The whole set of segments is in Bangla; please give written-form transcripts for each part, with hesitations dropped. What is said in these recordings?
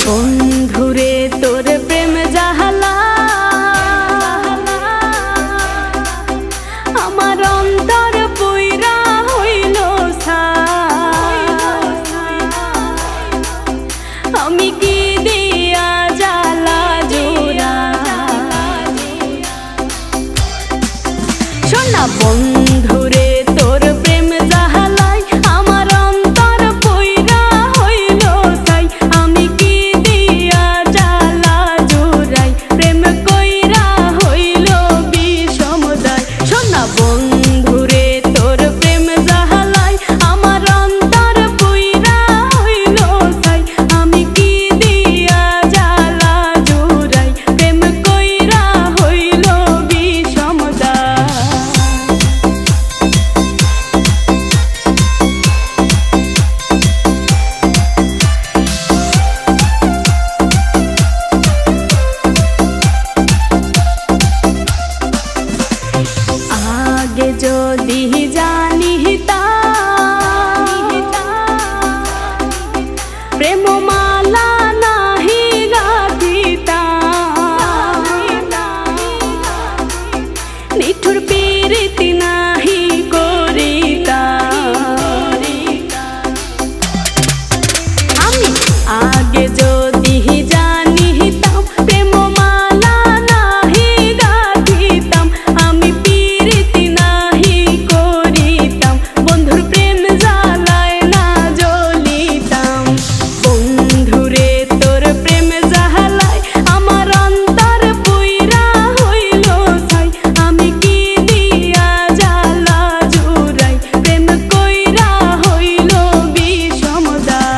বন্ধুরে তোর প্রেম জাহালা আমার অন্তর পুইরা হইল আমি কি দিয়া জ্বালা জোড়া শোনা বন্ধুরে তোর প্রেম জাহালাই আমার অন্তর পুইরা হইল সাই আমি কি দিয়া জ্বালা জোড়াই প্রেম কইরা হইল বিষমদায় শোনা বন্ধুরে তোর প্রেম জাহালাই আমার অন্তর পুইরা হইল সাই আমি কি দিয়া জ্বালা জোড়াই প্রেম কইরা হইল বিষমদায় আগে যদি জানিতাম প্রেম মালা নাহি গাঁথিতাম নিঠুর পীড়িতি নাহি করিতাম আমি আগে যদি জানিতাম প্রেম মালা নাহি গাঁথিতাম আমি পীড়িতি নাহি করিতাম বন্ধুর প্রেম জ্বালায় না জ্বলিতাম বন্ধুরে তোর প্রেম জ্বালায় আমার অন্তর পুইরা হইল ছাই আমি কি দিয়া জ্বালা জোড়াই প্রেম কইরা হইল বিষমদায়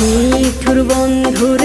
নিঠুর বন্ধুর